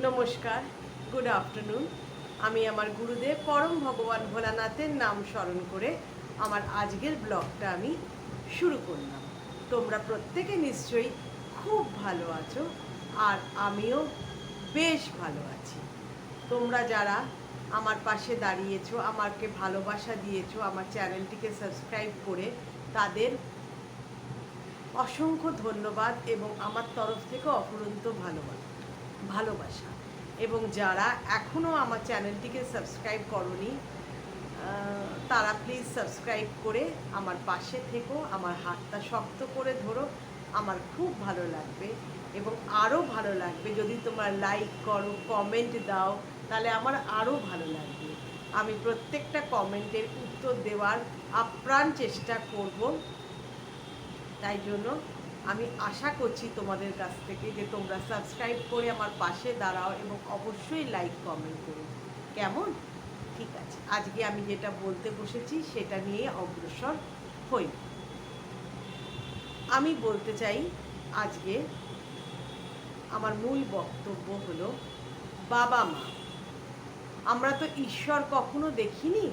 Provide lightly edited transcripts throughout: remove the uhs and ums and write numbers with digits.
নমস্কার, good afternoon. আমি আমার গুরুদেব পরম ভগবান ভোলানাথের নাম স্মরণ করে আমার আজকের ব্লগটা আমি শুরু করলাম। তোমরা প্রত্যেকে নিশ্চয়ই খুব ভালো আছো, আর আমিও বেশ ভালো আছি। তোমরা যারা আমার পাশে দাঁড়িয়েছো, আমাকে ভালোবাসা দিয়েছো, আমার চ্যানেলটিকে সাবস্ক্রাইব করে, তাদের অসংখ্য ধন্যবাদ এবং আমার তরফ থেকে অফুরন্ত ভালোবাসা। এবং যারা এখনও আমার চ্যানেলটিকে সাবস্ক্রাইব করনি, তারা প্লিজ সাবস্ক্রাইব করে আমার পাশে থেকো, আমার হাতটা শক্ত করে ধরো। আমার খুব ভালো লাগবে এবং আরও ভালো লাগবে যদি তোমরা লাইক করো, কমেন্ট দাও, তাহলে আমার আরও ভালো লাগবে। আমি প্রত্যেকটা কমেন্টের উত্তর দেওয়ার আপ্রাণ চেষ্টা করব। তাই জন্য আমি আশা করছি তোমাদের কাছ থেকে যে তোমরা সাবস্ক্রাইব করে আমার পাশে দাঁড়াও এবং অবশ্যই লাইক কমেন্ট করো। কেমন? ঠিক আছে, আজকে আমি যেটা বলতে বসেছি সেটা নিয়ে অগ্রসর হই। আমি বলতে চাই আজকে আমার মূল বক্তব্য হলো বাবা মা। আমরা তো ঈশ্বর কখনো দেখিনি।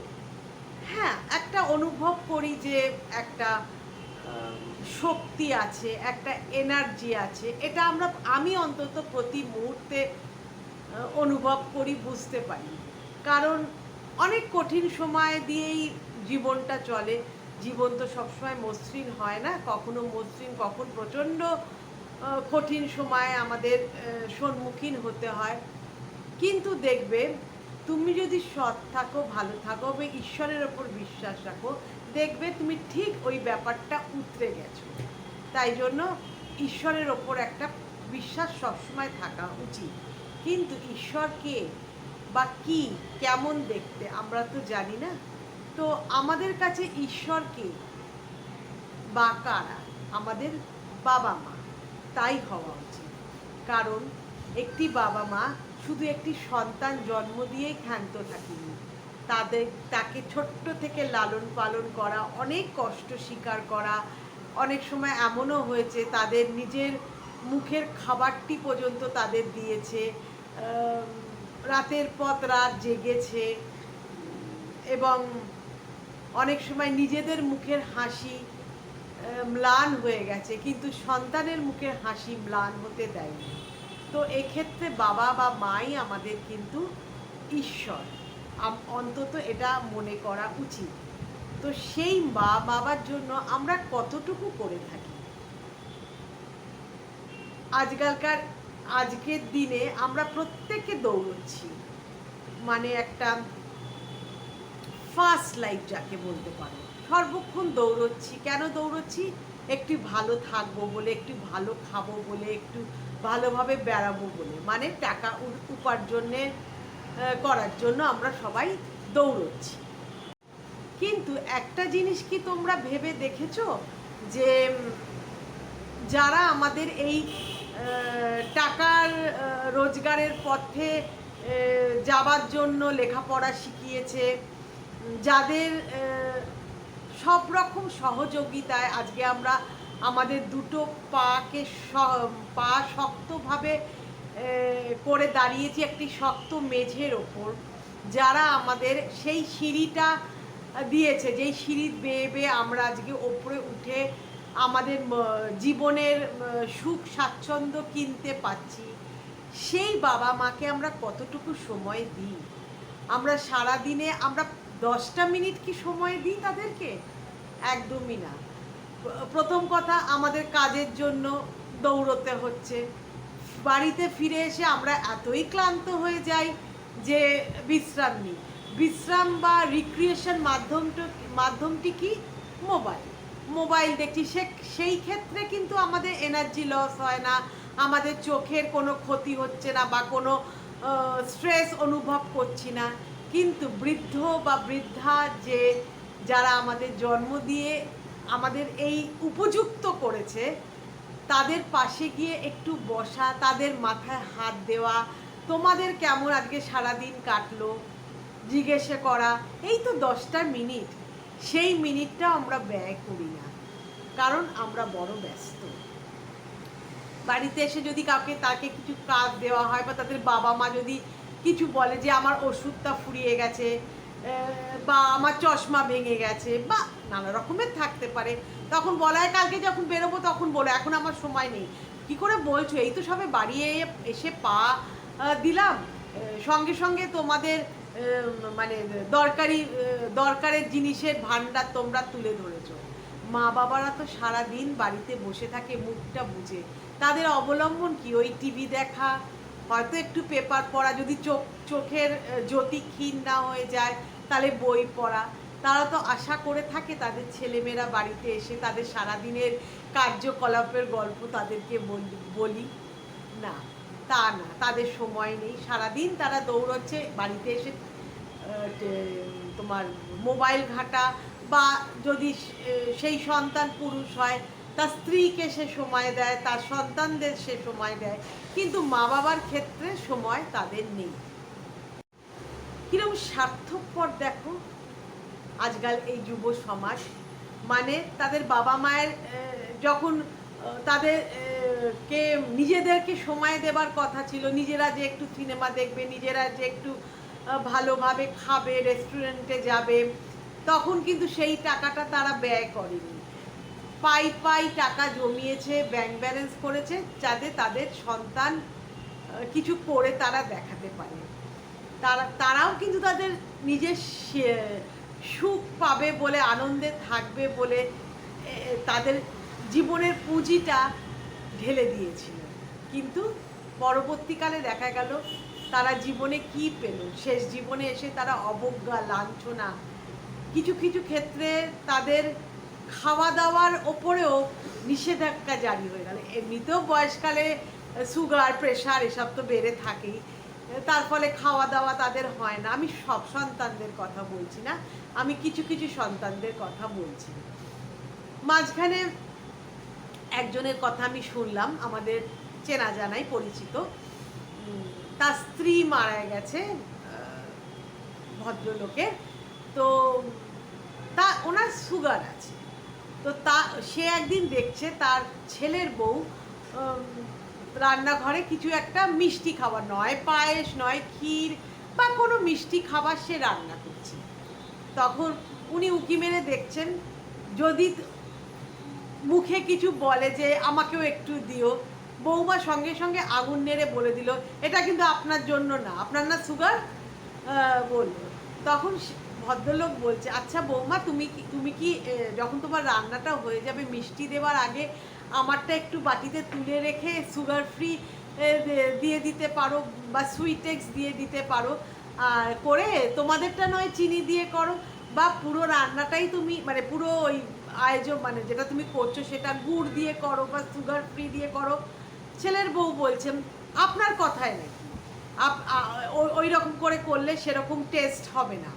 হ্যাঁ, একটা অনুভব করি যে একটা শক্তি আছে, একটা এনার্জি আছে। এটা আমি অন্তত প্রতি মুহূর্তে অনুভব করি, বুঝতে পারি। কারণ অনেক কঠিন সময় দিয়েই জীবনটা চলে। জীবন তো সবসময় মসৃণ হয় না, কখনো মসৃণ, কখন প্রচণ্ড কঠিন সময় আমাদের সম্মুখীন হতে হয়। কিন্তু দেখবে, তুমি যদি সৎ থাকো, ভালো থাকো বা ঈশ্বরের ওপর বিশ্বাস রাখো, দেখবে তুমি ঠিক ওই ব্যাপারটা উতরে গেছো। তাই জন্য ঈশ্বরের ওপর একটা বিশ্বাস সবসময় থাকা উচিত। কিন্তু ঈশ্বর কে বা কি, কেমন দেখতে আমরা তো জানি না। তো আমাদের কাছে ঈশ্বর কে বা কারা? আমাদের বাবা মা। তাই হওয়া উচিত। কারণ একটি বাবা মা শুধু একটি সন্তান জন্ম দিয়েই ক্ষান্ত থাকেনি। তাকে ছোট্ট থেকে লালন পালন করা, অনেক কষ্ট স্বীকার করা, অনেক সময় এমনও হয়েছে তাদের নিজের মুখের খাবারটি পর্যন্ত তাদের দিয়েছে, রাতের পর রাত জেগেছে, এবং অনেক সময় নিজেদের মুখের হাসি ম্লান হয়ে গেছে, কিন্তু সন্তানের মুখের হাসি ম্লান হতে দেয়নি। তো এক্ষেত্রে বাবা বা মাই আমাদের কিন্তু ঈশ্বর, অন্তত এটা মনে করা উচিত। তো সেই মা বাবার জন্য আমরা কতটুকু করে থাকি আজকের দিনে? আমরা প্রত্যেকে দৌড়চ্ছি, মানে একটা ফার্স্ট লাইফ যাকে বলতে পারো, সর্বক্ষণ দৌড়চ্ছি। কেন দৌড়চ্ছি? একটু ভালো থাকবো বলে, একটু ভালো খাবো বলে, একটু ভালোভাবে বেড়াবো বলে, মানে টাকা উপার্জনের করার জন্য আমরা সবাই দৌড়চ্ছি। কিন্তু একটা জিনিস কি তোমরা ভেবে দেখেছো যে যারা আমাদের এই টাকার রোজগারের পথে যাবার জন্য লেখাপড়া শিখিয়েছে, যাদের সব রকম সহযোগিতায় আজকে আমরা আমাদের দুটো পা শক্তভাবে করে দাঁড়িয়েছি একটি শক্ত মেঝের ওপর, যারা আমাদের সেই সিঁড়িটা দিয়েছে, যেই সিঁড়ি বেয়ে বেয়ে আমরা আজকে ওপরে উঠে আমাদের জীবনের সুখ স্বাচ্ছন্দ্য কিনতে পাচ্ছি, সেই বাবা মাকে আমরা কতটুকু সময় দিই? আমরা সারা দিনে আমরা 10টা মিনিট কি সময় দিই তাদেরকে? একদমই না। প্রথম কথা, আমাদের কাজের জন্য দৌড়তে হচ্ছে। বাড়িতে ফিরে এসে আমরা এতই ক্লান্ত হয়ে যাই যে বিশ্রাম নিই। বিশ্রাম বা রিক্রিয়েশন মাধ্যমটি কি? মোবাইল দেখছি। সেই ক্ষেত্রে কিন্তু আমাদের এনার্জি লস হয় না, আমাদের চোখের কোনো ক্ষতি হচ্ছে না বা কোনো স্ট্রেস অনুভব করছি না। কিন্তু বৃদ্ধ বা বৃদ্ধা যারা আমাদের জন্ম দিয়ে আমাদের এই উপযুক্ত করেছে, তাদের পাশে গিয়ে একটু বসা, তাদের মাথায় হাত দেওয়া, তোমাদের কেমন আজকে সারাদিন কাটলো জিজ্ঞেসে করা, এই তো 10টা মিনিট। সেই মিনিটটা আমরা ব্যয় করি না, কারণ আমরা বড় ব্যস্ত। বাড়িতে এসে যদি কাউকে তাকে কিছু কাজ দেওয়া হয় বা তাদের বাবা মা যদি কিছু বলে যে আমার ওষুধটা ফুরিয়ে গেছে, বা আমার চশমা ভেঙে গেছে, বা নানা রকমের থাকতে পারে, তখন বলা হয় কালকে যখন বেরোবো তখন বলো, এখন আমার সময় নেই। কি করে বলছো, এই তো সবে বাড়ি এসে পা দিলাম, সঙ্গে সঙ্গে তোমাদের মানে দরকারের জিনিসের ভাণ্ডার তোমরা তুলে ধরেছো। মা বাবারা তো সারাদিন বাড়িতে বসে থাকে মুখটা বুঝে, তাদের অবলম্বন কি? ওই টিভি দেখা, হয়তো একটু পেপার পড়া, যদি চোখের জ্যোতি ক্ষীণ না হয়ে যায় তাহলে বই পড়া। তারা তো আশা করে থাকে তাদের ছেলেমেয়েরা বাড়িতে এসে তাদের সারাদিনের কার্যকলাপের গল্প তাদেরকে বলি। না, তা না, তাদের সময় নেই, সারাদিন তারা দৌড়চ্ছে, বাড়িতে এসে তোমার মোবাইল ঘাটা, বা যদি সেই সন্তান পুরুষ হয় তার স্ত্রীকে সে সময় দেয়, তার সন্তানদের সে সময় দেয়, কিন্তু মা বাবার ক্ষেত্রে সময় তাদের নেই। কিরকম স্বার্থপর দেখো আজকাল এই যুব সমাজ। মানে তাদের বাবা মায়ের যখন তাদের কে নিজেদেরকে সময় দেবার কথা ছিল, নিজেরা যে একটু সিনেমা দেখবে, নিজেরা যে একটু ভালোভাবে খাবে, রেস্টুরেন্টে যাবে, তখন কিন্তু সেই টাকাটা তারা ব্যয় করেনি। পাই টাকা জমিয়েছে, ব্যাংক ব্যালেন্স করেছে, যাতে তাদের সন্তান কিছু করে তারা দেখাতে পারে। তারাও কিন্তু তাদের নিজের সুখ পাবে বলে, আনন্দে থাকবে বলে তাদের জীবনের পুঁজিটা ঢেলে দিয়েছিল। কিন্তু পরবর্তীকালে দেখা গেল তারা জীবনে কি পেল, শেষ জীবনে এসে তারা অবজ্ঞা, লাঞ্ছনা, কিছু কিছু ক্ষেত্রে তাদের খাওয়া দাওয়ার ওপরেও নিষেধাজ্ঞা জারি হয়ে গেল। এমনিতেও বয়সকালে সুগার, প্রেশার এসব তো বেড়ে থাকেই, তার ফলে খাওয়া দাওয়া তাদের হয় না। আমি সব সন্তানদের কথা বলছি না, আমি কিছু কিছু সন্তানদের কথা বলছি। মাঝখানে একজনের কথা আমি শুনলাম, আমাদের চেনা জানাই পরিচিত, তার স্ত্রী মারা গেছে ভদ্রলোকের, তো ওনার সুগার আছে, তো সে একদিন দেখছে তার ছেলের বউ রান্নাঘরে কিছু একটা মিষ্টি খাবার, নয় পায়েস নয় ক্ষীর বা কোনো মিষ্টি খাবার সে রান্না করছে। তখন উনি উকি মেরে দেখছেন, যদি মুখে কিছু বলে যে আমাকেও একটু দিও, বৌমা সঙ্গে সঙ্গে আগুন নেড়ে বলে দিল এটা কিন্তু আপনার জন্য না, আপনার না সুগার, বলল। তখন ভদ্রলোক বলছে, আচ্ছা বৌমা, তুমি কি যখন তোমার রান্নাটা হয়ে যাবে মিষ্টি দেওয়ার আগে আমারটা একটু বাটিতে তুলে রেখে সুগার ফ্রি দিয়ে দিতে পারো, বা সুইটেক্স দিয়ে দিতে পারো, আর করে তোমাদেরটা নয় চিনি দিয়ে করো, বা পুরো রান্নাটাই তুমি মানে পুরো ওই আয়োজন মানে যেটা তুমি করছো সেটা গুড় দিয়ে করো বা সুগার ফ্রি দিয়ে করো। ছেলের বউ বলছেন আপনার কথায় নাকি, ওই রকম করে করলে সেরকম টেস্ট হবে না।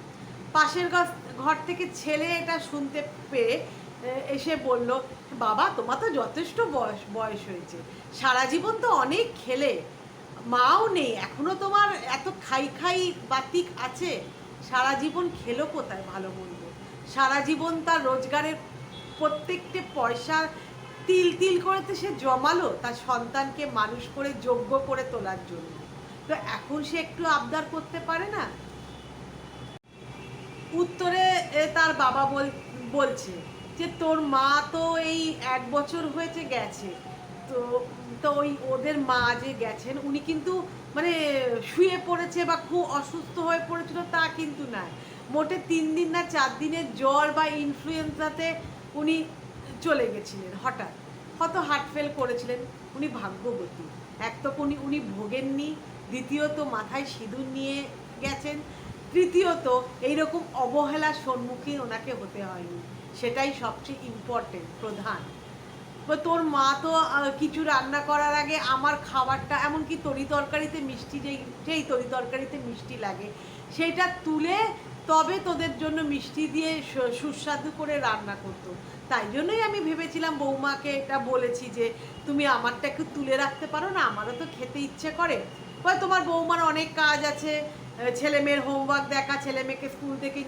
পাশের ঘর থেকে ছেলে এটা শুনতে পেয়ে এসে বলল, বাবা তোমার তো যথেষ্ট বয়স হয়েছে, সারা জীবন তো অনেক খেলে, মাও নেই এখনো, তোমার এত খাই বাতিক আছে, সারা জীবন খেলো কোথায় ভালো মন্দ, সারা জীবন তার রোজগারের প্রত্যেকটা পয়সা তিল তিল করে তো সে জমালো তার সন্তানকে মানুষ করে যোগ্য করে তোলার জন্য, তো এখন সে একটু আবদার করতে পারে না? উত্তরে তার বাবা বলছে যে তোর মা তো এই 1 বছর হয়েছে গেছে, তো তো ওদের মা যে গেছেন উনি কিন্তু মানে শুয়ে পড়েছে বা খুব অসুস্থ হয়ে পড়েছিল তা কিন্তু নয়, মোটে 3 দিন না 4 দিনের জ্বর বা ইনফ্লুয়েঞ্জাতে উনি চলে গেছিলেন, হঠাৎ হয়তো হার্ট ফেল করেছিলেন। উনি ভাগ্যবতী, এক তো উনি ভোগেননি, দ্বিতীয়ত মাথায় সিঁদুর নিয়ে গেছেন, তৃতীয়ত এইরকম অবহেলার সম্মুখীন ওনাকে হতে হয়নি, সেটাই সবচেয়ে ইম্পর্টেন্ট, প্রধান। তোর মা তো কিছু রান্না করার আগে আমার খাবারটা, এমনকি তরি তরকারিতে মিষ্টি যেই তরি তরকারিতে মিষ্টি লাগে সেইটা তুলে তবে তোদের জন্য মিষ্টি দিয়ে সুস্বাদু করে রান্না করতো। তাই জন্যই আমি ভেবেছিলাম বৌমাকে এটা বলেছি যে তুমি আমারটা একটু তুলে রাখতে পারো না, আমারও তো খেতে ইচ্ছে করে, বা তোমার বৌমার অনেক কাজ আছে, ছেলে মেয়ের হোমওয়ার্ক দেখা, ছেলে মেয়েকে স্কুল থেকে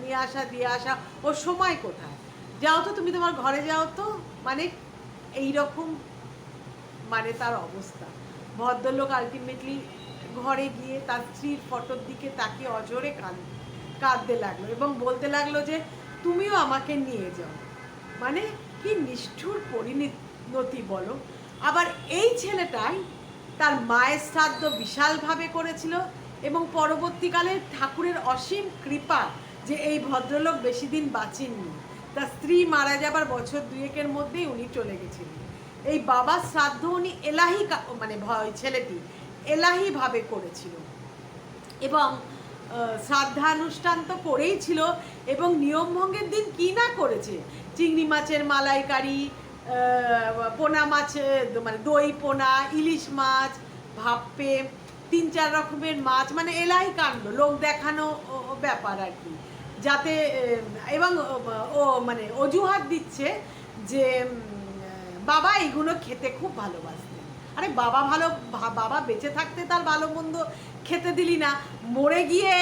নিয়ে আসা দিয়ে আসা, ওর সময় কোথায়, যাও তো তুমি তোমার ঘরে যাও তো, মানে এইরকম মানে তার অবস্থা। ভদ্রলোক আলটিমেটলি ঘরে গিয়ে তার স্ত্রীর ফটোর দিকে তাকিয়ে অঝরে কাঁদতে লাগলো এবং বলতে লাগলো যে তুমিও আমাকে নিয়ে যাও। মানে কি নিষ্ঠুর পরিণতি বলো। আবার এই ছেলেটাই তার মায়ের শ্রাদ্ধ বিশালভাবে করেছিল এবং পরবর্তীকালে ঠাকুরের অসীম কৃপা যে এই ভদ্রলোক বেশি দিন বাঁচেননি। তার স্ত্রী মারা যাবার বছর দুয়েকের মধ্যেই উনি চলে গেছিলেন। এই বাবার শ্রাদ্ধ উনি এলাহি মানে ছেলেটি এলাহিভাবে করেছিল এবং শ্রাদ্ধানুষ্ঠান তো করেই ছিল এবং নিয়মভঙ্গের দিন কি না করেছে, চিংড়ি মাছের মালাইকারি, পোনা মাছের মানে দই পোনা, ইলিশ মাছ, ভাপ্পে, 3-4 রকমের মাছ, মানে এলাহি কাণ্ড, লোক দেখানো ব্যাপার আর কি। যাতে এবং ও মানে অজুহাত দিচ্ছে যে বাবা এগুলো খেতে খুব ভালোবাসতেন। আরে বাবা বেঁচে থাকতে তার ভালো মন্দ খেতে দিলি না, মরে গিয়ে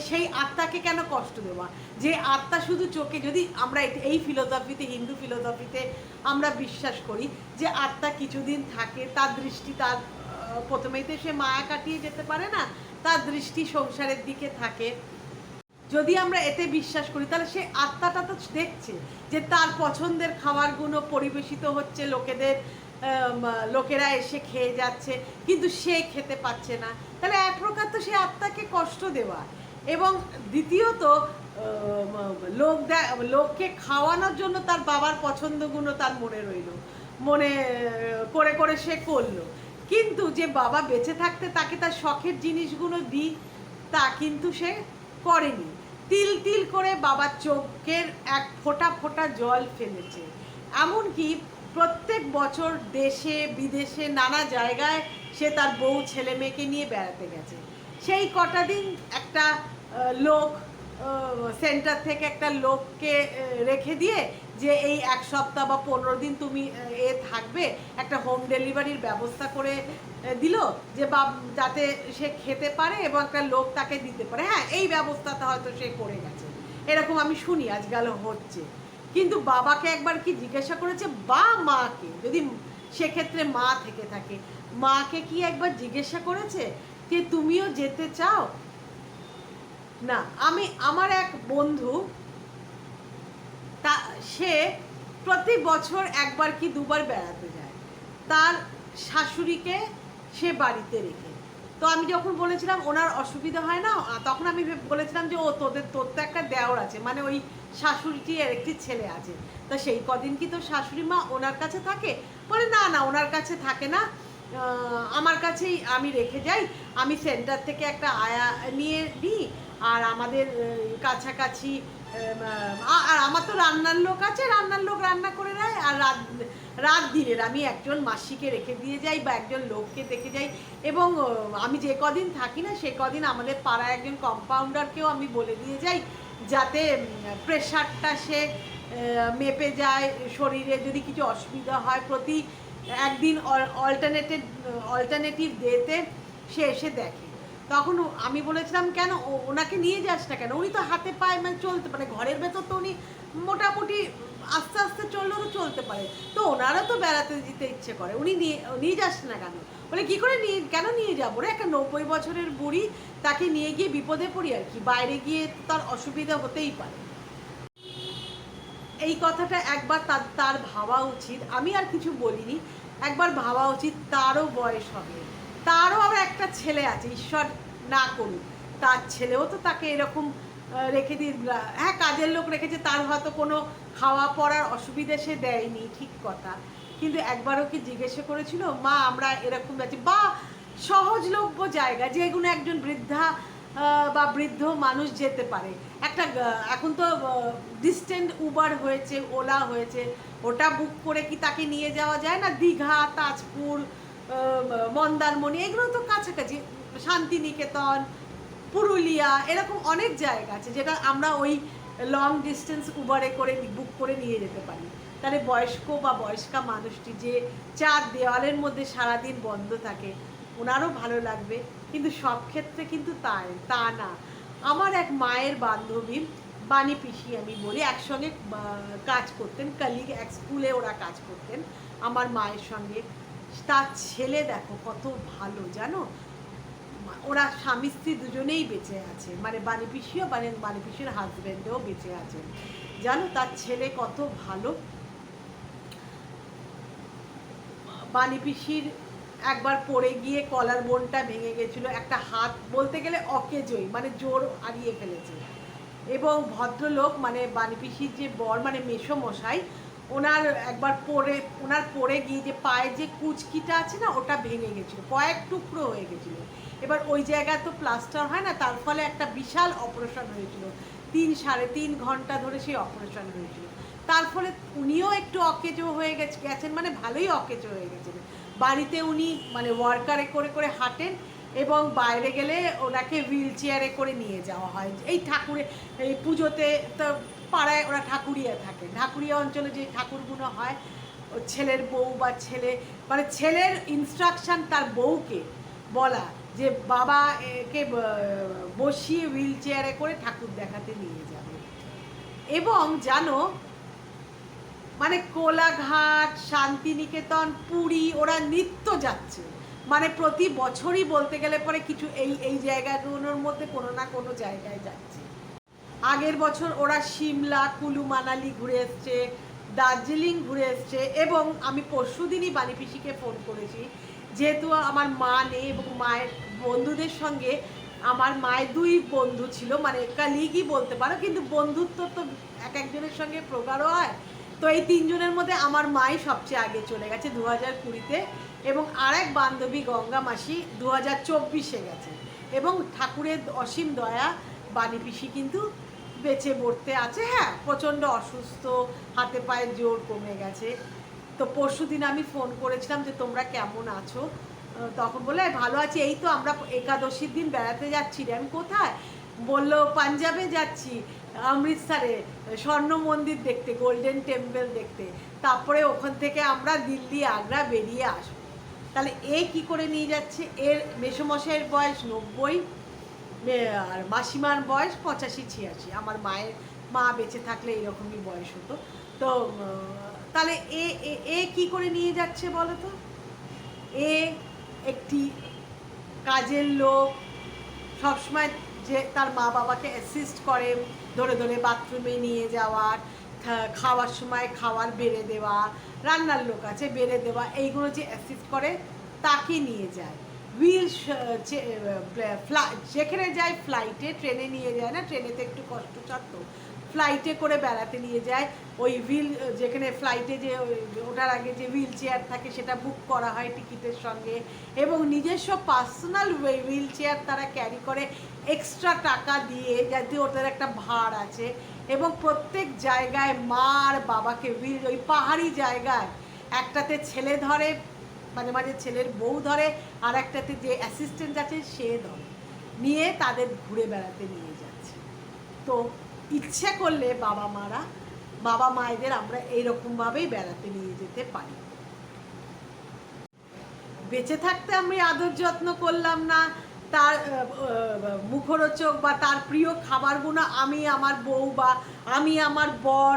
সেই আত্মাকে কেন কষ্ট দেওয়া? যে আত্মা শুধু চোখে, যদি আমরা এই ফিলোসফিতে, হিন্দু ফিলোসফিতে আমরা বিশ্বাস করি যে আত্মা কিছুদিন থাকে, তার দৃষ্টি তার প্রথমেই তো সে মায়া কাটিয়ে যেতে পারে না, তার দৃষ্টি সংসারের দিকে থাকে। যদি আমরা এতে বিশ্বাস করি তাহলে সে আত্মাটা তো দেখছে যে তার পছন্দের খাবারগুলো পরিবেশিত হচ্ছে, লোকেরা এসে খেয়ে যাচ্ছে, কিন্তু সে খেতে পাচ্ছে না। তাহলে এক প্রকার তো সে আত্মাকে কষ্ট দেওয়া। এবং দ্বিতীয়ত লোককে খাওয়ানোর জন্য তার বাবার পছন্দগুলো তার মনে রইল, মনে করে করে সে করলো, কিন্তু যে বাবা বেঁচে থাকতে তাকে তার শখের জিনিসগুলো দিই তা কিন্তু সে করেনি। তিল তিল করে বাবার চোখের এক ফোঁটা ফোঁটা জল ফেলেছে। এমনকি প্রত্যেক বছর দেশে বিদেশে নানা জায়গায় সে তার বউ ছেলে মেয়েকে নিয়ে বেড়াতে গেছে। সেই কটা দিন একটা লোক সেন্টার থেকে একটা লোককে রেখে দিয়ে যে এই 1 সপ্তাহ বা 15 দিন তুমি থাকবে, একটা হোম ডেলিভারির ব্যবস্থা করে দিল যে যাতে সে খেতে পারে এবং একটা লোক তাকে দিতে পারে। হ্যাঁ, এই ব্যবস্থাটা হয়তো সে করে গেছে, এরকম আমি শুনি আজকাল হচ্ছে। কিন্তু বাবাকে একবার কি জিজ্ঞাসা করেছে, বা মাকে, যদি সেক্ষেত্রে মা থেকে থাকে, মাকে কি একবার জিজ্ঞাসা করেছে যে তুমিও যেতে চাও? না। আমার এক বন্ধু, তা সে প্রতি বছর একবার কি দুবার বেড়াতে যায় তার শাশুড়িকে সে বাড়িতে রেখে। তো আমি যখন বলেছিলাম ওনার অসুবিধা হয় না, তখন আমি বলেছিলাম যে তোর তো একটা দেওর আছে, মানে ওই শাশুড়িটির একটি ছেলে আছে, তা সেই কদিন কি তোর শাশুড়ি মা ওনার কাছে থাকে? বলে না না, ওনার কাছে থাকে না, আমার কাছেই আমি রেখে যাই। আমি সেন্টার থেকে একটা আয়া নিয়ে নিই, আর আমাদের কাছাকাছি আর আমার তো রান্নার লোক আছে, রান্নার লোক রান্না করে দেয়, আর রাত দিনের আমি একজন মাসিকে রেখে দিয়ে যাই বা একজন লোককে দেখে যাই। এবং আমি যে কদিন থাকি না সে কদিন আমাদের পাড়ায় একজন কম্পাউন্ডারকেও আমি বলে দিয়ে যাই যাতে প্রেশারটা সে মেপে যায়, শরীরে যদি কিছু অসুবিধা হয় প্রতি একদিন অল্টারনেটিভ ডেতে সে এসে দেখে। তখন আমি বলেছিলাম কেন ওনাকে নিয়ে যাস না কেন? উনি তো হাতে পায়ে মানে চলতে পারে, ঘরের ভেতর তো উনি মোটামুটি আস্তে আস্তে চললেও চলতে পারে, তো ওনারও তো বেড়াতে যেতে ইচ্ছে করে, উনি নিয়ে যাস না কেন? বলে কী করে কেন নিয়ে যাবো রে, একটা 90 বছরের বুড়ি, তাকে নিয়ে গিয়ে বিপদে পড়ি আর কি, বাইরে গিয়ে তার অসুবিধা হতেই পারে। এই কথাটা একবার তার ভাবা উচিত। আমি আর কিছু বলিনি, একবার ভাবা উচিত। তারও বয়স হবে, তারও আবার একটা ছেলে আছে, ঈশ্বর না করুক তার ছেলেও তো তাকে এরকম রেখে দিয়ে, হ্যাঁ কাজের লোক রেখেছে, তার হয়তো কোনো খাওয়া পড়ার অসুবিধা সে দেয়নি, ঠিক কথা, কিন্তু একবারও কি জিজ্ঞাসা করেছিল মা আমরা এরকম যাচ্ছি? বা সহজলভ্য জায়গা যেগুলো একজন বৃদ্ধা বা বৃদ্ধ মানুষ যেতে পারে, একটা এখন তো ডিস্টেন্ট উবার হয়েছে, ওলা হয়েছে, ওটা বুক করে কি তাকে নিয়ে যাওয়া যায় না? দীঘা, তাজপুর, মন্দারমণি, এগুলো তো কাছাকাছি, শান্তিনিকেতন, পুরুলিয়া, এরকম অনেক জায়গা আছে যেটা আমরা ওই লং ডিস্টেন্স উবারে করে বুক করে নিয়ে যেতে পারি। তাহলে বয়স্ক বা বয়স্কা মানুষটি যে 4 দেওয়ালের মধ্যে সারাদিন বন্ধ থাকে, ওনারও ভালো লাগবে। কিন্তু সব ক্ষেত্রে কিন্তু তা না। আমার এক মায়ের বান্ধবী, বাণী পিসি আমি বলি, একসঙ্গে কাজ করতেন, কালিগ, এক স্কুলে ওরা কাজ করতেন আমার মায়ের সঙ্গে। তার ছেলে দেখো কত ভালো জানো, ওরা স্বামী স্ত্রী দুজনেই বেঁচে আছে, মানে বানি পিসিও মানে বানি পিসির হাজবেন্ডও বেঁচে আছেন জানো। তার ছেলে কত ভালো। বানি পিসির একবার পড়ে গিয়ে কলার বোনটা ভেঙে গেছিলো, একটা হাত বলতে গেলে অকেজোই, মানে জোর হারিয়ে ফেলেছে। এবং ভদ্রলোক মানে বানি পিসির যে বর মানে মেসোমশাই, ওনার একবার পড়ে গিয়ে যে পায়ে যে কুচকিটা আছে না, ওটা ভেঙে গেছিলো, কয়েক টুকরো হয়ে গেছিলো। এবার ওই জায়গায় তো প্লাস্টার হয় না, তার ফলে একটা বিশাল অপারেশন হয়েছিল, 3-3.5 ঘন্টা ধরে সেই অপারেশন হয়েছিল। তার ফলে উনিও একটু অকেজো হয়ে গেছেন, মানে ভালোই অকেজো হয়ে গেছেন। বাড়িতে উনি মানে ওয়ার্কারে করে করে হাঁটেন, এবং বাইরে গেলে ওনাকে হুইল চেয়ারে করে নিয়ে যাওয়া হয়। এই ঠাকুরে এই পুজোতে তো পাড়ায় ওরা ঠাকুরিয়া থাকে, ঠাকুরিয়া অঞ্চলে যে ঠাকুরগুলো হয়, ও ছেলের বউ বা ছেলে মানে ছেলের ইনস্ট্রাকশান তার বউকে বলা যে বাবা একে বসিয়ে হুইল চেয়ারে করে ঠাকুর দেখাতে নিয়ে যাবে। এবং জানো মানে কোলাঘাট, শান্তিনিকেতন, পুরী ওরা নিত্য যাচ্ছে, মানে প্রতি বছরই বলতে গেলে পরে কিছু এই এই জায়গাগুলোর মধ্যে কোনো না কোনো জায়গায় যাচ্ছে। আগের বছর ওরা সিমলা, কুলু মানালি ঘুরে এসছে, দার্জিলিং ঘুরে এসছে। এবং আমি পরশুদিনই বানি পিসিকে ফোন করেছি, যেহেতু আমার মা নেই এবং মায়ের বন্ধুদের সঙ্গে, আমার মায়ের 2 বন্ধু ছিল, মানে কালিগই বলতে পারো, কিন্তু বন্ধুত্ব তো এক একজনের সঙ্গে প্রগাঢ় হয়। তো এই 3 জনের মধ্যে আমার মাই সবচেয়ে আগে চলে গেছে 2020-তে, এবং আরেক বান্ধবী গঙ্গা মাসি 2024-এ গেছে। এবং ঠাকুরের অসীম দয়া, বানি পিসি কিন্তু বেঁচে পড়তে আছে। হ্যাঁ, প্রচণ্ড অসুস্থ, হাতে পায়ে জোর কমে গেছে। তো পরশুদিন আমি ফোন করেছিলাম যে তোমরা কেমন আছো, তখন বলে ভালো আছি, এই তো আমরা একাদশীর দিন বেড়াতে যাচ্ছি রে। আমি কোথায়? বললো পাঞ্জাবে যাচ্ছি, অমৃতসরে স্বর্ণ মন্দির দেখতে, গোল্ডেন টেম্পল দেখতে, তারপরে ওখান থেকে আমরা দিল্লি আগ্রা বেরিয়ে আসবো। তাহলে এ কি করে নিয়ে যাচ্ছে? এর মেসোমশাইয়ের বয়স 90, আর মাসিমার বয়স 85-86। আমার মায়ের মা বেঁচে থাকলে এরকমই বয়স হতো। তো তাহলে এ এ কি করে নিয়ে যাচ্ছে বলো তো? এ একটি কাজের লোক, সবসময় যে তার মা বাবাকে অ্যাসিস্ট করে, ধরে ধরে বাথরুমে নিয়ে যাওয়ার, খাওয়ার সময় খাবার বেড়ে দেওয়া, রান্নার লোক আছে বেড়ে দেওয়া, এইগুলো যে অ্যাসিস্ট করে তাকে নিয়ে যায়। হুইল যেখানে যায় ফ্লাইটে, ট্রেনে নিয়ে যায় না, ট্রেনেতে একটু কষ্টসাধ্য, ফ্লাইটে করে বেড়াতে নিয়ে যায়। ওই হুইল যেখানে ফ্লাইটে যে ওঠার আগে যে হুইল চেয়ার থাকে সেটা বুক করা হয় টিকিটের সঙ্গে, এবং নিজস্ব পার্সোনাল হুইল চেয়ার তারা ক্যারি করে এক্সট্রা টাকা দিয়ে, যাতে ওদের একটা ভার আছে। এবং প্রত্যেক জায়গায় মা আর বাবাকে হুইল, ওই পাহাড়ি জায়গায় একটাতে ছেলে ধরে, মাঝে মাঝে ছেলের বউ ধরে, আর একটাতে যে অ্যাসিস্ট্যান্ট আছে সে ধরে, নিয়ে তাদের ঘুরে বেড়াতে নিয়ে যাচ্ছে। তো ইচ্ছে করলে বাবা মায়েদের আমরা এইরকমভাবেই বেড়াতে নিয়ে যেতে পারি। বেঁচে থাকতে আমি আদর যত্ন করলাম না, তার মুখরোচক বা তার প্রিয় খাবারগুলো আমি, আমার বউ বা আমি, আমার বর,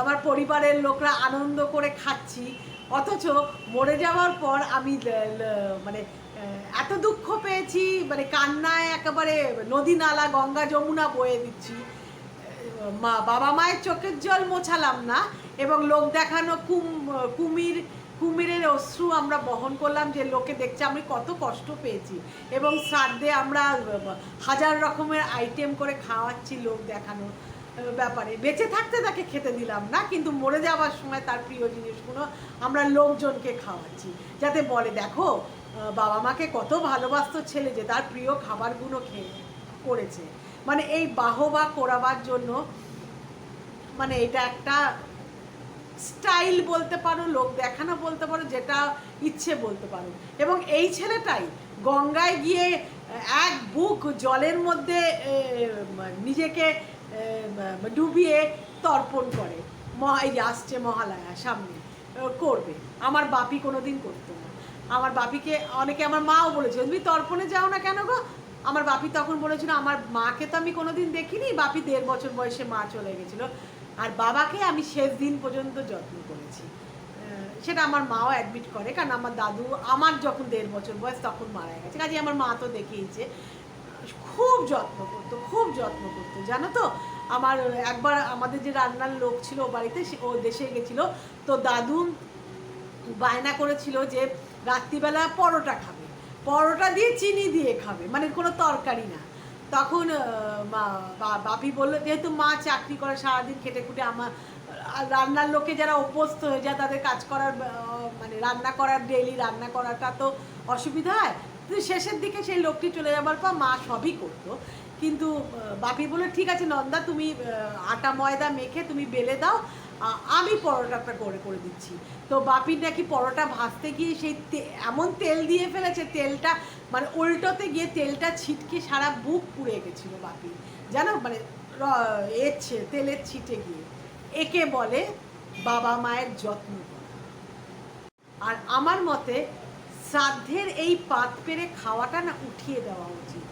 আমার পরিবারের লোকরা আনন্দ করে খাচ্ছি, অথচ মরে যাওয়ার পর আমি মানে এত দুঃখ পেয়েছি, মানে কান্নায় একেবারে নদী নালা গঙ্গা যমুনা বয়ে দিচ্ছি। বাবা মায়ের চোখের জল মোছালাম না, এবং লোক দেখানো কুমিরের অশ্রু আমরা বহন করলাম, যে লোকে দেখছে আমি কত কষ্ট পেয়েছি। এবং শ্রাদ্ধে আমরা 1000 রকমের আইটেম করে খাওয়াচ্ছি লোক দেখানো ব্যাপারে। বেঁচে থাকতে তাকে খেতে দিলাম না, কিন্তু মরে যাওয়ার সময় তার প্রিয় জিনিসগুলো আমরা লোকজনকে খাওয়াচ্ছি, যাতে বলে দেখো বাবা মাকে কত ভালোবাসতো ছেলে, যে তার প্রিয় খাবারগুলো করেছে। মানে এই বাহবা করাবার জন্য, মানে এটা একটা স্টাইল বলতে পারো, লোক দেখানো বলতে পারো, যেটা ইচ্ছে বলতে পারো। এবং এই ছেলেটাই গঙ্গায় গিয়ে এক বুক জলের মধ্যে নিজেকে ডুবিয়ে তর্পণ করে। এই আসছে মহালয়া সামনে, করবে। আমার বাপি কোনোদিন করতো না। আমার বাপিকে অনেকে, আমার মাও বলেছে তুমি তর্পণে যাও না কেন গো? আমার বাপি তখন বলেছিল আমার মাকে তো আমি কোনোদিন দেখিনি, বাপি 1.5 বছর বয়সে মা চলে গেছিলো, আর বাবাকে আমি শেষ দিন পর্যন্ত যত্ন করেছি। সেটা আমার মাও অ্যাডমিট করে, কারণ আমার দাদু আমার যখন 1.5 বছর বয়স তখন মারা গেছে, কাজে আমার মা তো দেখিয়েছে। খুব যত্ন করতো, খুব যত্ন করতো, জানো তো। আমার একবার আমাদের যে রান্নার লোক ছিল ও বাড়িতে, ও দেশে গেছিলো, তো দাদু বায়না করেছিল যে রাত্রিবেলা পরোটা খাবে, পরোটা দিয়ে চিনি দিয়ে খাবে, মানে কোনো তরকারি না। তখন বাপি বললো, যেহেতু মা চাকরি করে সারাদিন খেটে খুটে, আমার রান্নার লোকে যারা অভ্যস্ত হয়ে যায় তাদের কাজ করার মানে রান্না করার, ডেইলি রান্না করাটা তো অসুবিধা হয়। কিন্তু শেষের দিকে সেই লোকটি চলে যাবার পর মা সবই করতো, কিন্তু বাপি বললো ঠিক আছে নন্দা, তুমি আটা ময়দা মেখে তুমি বেলে দাও, আমি পরোটাটা করে দিচ্ছি। তো বাপির নাকি পরোটা ভাজতে গিয়ে সেই এমন তেল দিয়ে ফেলেছে, তেলটা মানে উল্টোতে গিয়ে তেলটা ছিটকে সারা বুক পুড়ে গেছিলো বাপি, জানো, মানে তেলের ছিটে গিয়ে। একে বলে বাবা মায়ের যত্ন করা। আর আমার মতে শ্রাদ্ধের এই পাত পেরে খাওয়াটা না উঠিয়ে দেওয়া উচিত।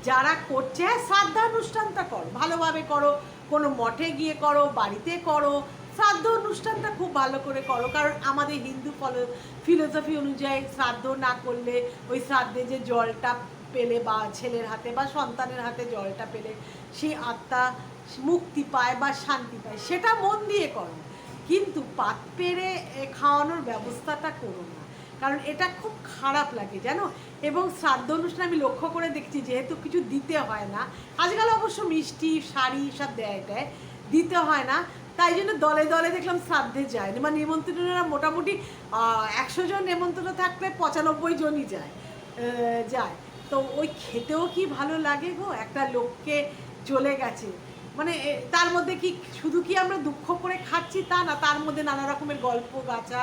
যারা করছে, হ্যাঁ শ্রাদ্ধানুষ্ঠানটা করো, ভালোভাবে করো, কোনো মঠে গিয়ে করো, বাড়িতে করো, শ্রাদ্ধ অনুষ্ঠানটা খুব ভালো করে করো, কারণ আমাদের হিন্দু ফিলোসফি অনুযায়ী শ্রাদ্ধ না করলে ওই শ্রাদ্ধে যে জলটা পেলে, বা ছেলের হাতে বা সন্তানের হাতে জলটা পেলে সেই আত্মা মুক্তি পায় বা শান্তি পায়, সেটা মন দিয়ে করো। কিন্তু পাত পেরে খাওয়ানোর ব্যবস্থাটা করো না, কারণ এটা খুব খারাপ লাগে, জানো। এবং শ্রাদ্ধ অনুষ্ঠানে আমি লক্ষ্য করে দেখছি, যেহেতু কিছু দিতে হয় না, আজকাল অবশ্য মিষ্টি শাড়ি সব দেয় দিতে হয় না, তাই জন্য দলে দলে দেখলাম শ্রাদ্ধে যায়, মানে নিমন্ত্রণরা মোটামুটি 100 জন নেমন্ত্রণ থাকলে 95 জনই যায়। তো ওই খেতেও কি ভালো লাগে গো, একটা লোককে চলে গেছে, মানে তার মধ্যে কি শুধু কি আমরা দুঃখ করে খাচ্ছি তা না, তার মধ্যে নানা রকমের গল্প গাছা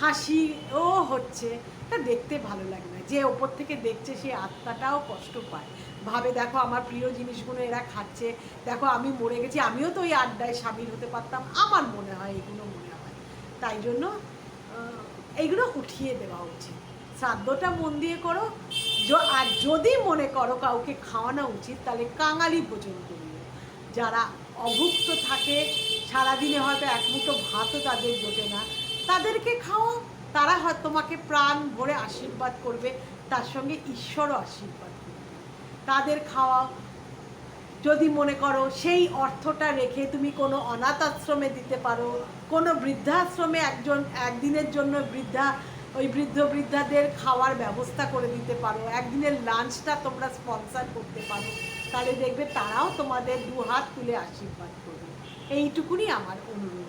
হাসিও হচ্ছে, তা দেখতে ভালো লাগে না। যে ওপর থেকে দেখছে সে আত্মাটাও কষ্ট পায়, ভাবে দেখো আমার প্রিয় জিনিসগুলো এরা খাচ্ছে, দেখো আমি মরে গেছি, আমিও তো ওই আড্ডায় সামিল হতে পারতাম, আমার মনে হয় এগুলো মনে হয়। তাই জন্য এইগুলো উঠিয়ে দেওয়া উচিত, শ্রাদ্ধটা মন দিয়ে করো। আর যদি মনে করো কাউকে খাওয়ানো উচিত, তাহলে কাঙালি ভোজন করিও। যারা অভুক্ত থাকে, সারাদিনে হয়তো এক মুঠো ভাতও তাদের জোটে না, তাদেরকে খাওয়াও, তারা হয়তো তোমাকে প্রাণ ভরে আশীর্বাদ করবে, তার সঙ্গে ঈশ্বরও আশীর্বাদ করবে। তাদের খাওয়াও। যদি মনে করো সেই অর্থটা রেখে তুমি কোনো অনাথ আশ্রমে দিতে পারো, কোনো বৃদ্ধাশ্রমে একদিনের জন্য বৃদ্ধাদের খাওয়ার ব্যবস্থা করে দিতে পারো, একদিনের লাঞ্চটা তোমরা স্পন্সর করতে পারো, তাহলে দেখবে তারাও তোমাদের 2 হাত তুলে আশীর্বাদ করবে। এইটুকুনি আমার অনুরোধ।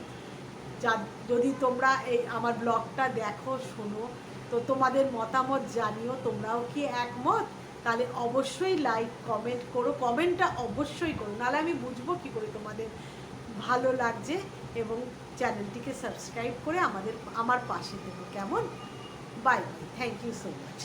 যদি তোমরা এই আমার ব্লগটা দেখো, শোনো, তো তোমাদের মতামত জানিও, তোমরাও কি একমত? তাহলে অবশ্যই লাইক কমেন্ট করো, কমেন্টটা অবশ্যই করো, নাহলে আমি বুঝবো কী করে তোমাদের ভালো লাগছে। এবং চ্যানেলটিকে সাবস্ক্রাইব করে আমার পাশে থেকো, কেমন? Bye bye, thank you so much.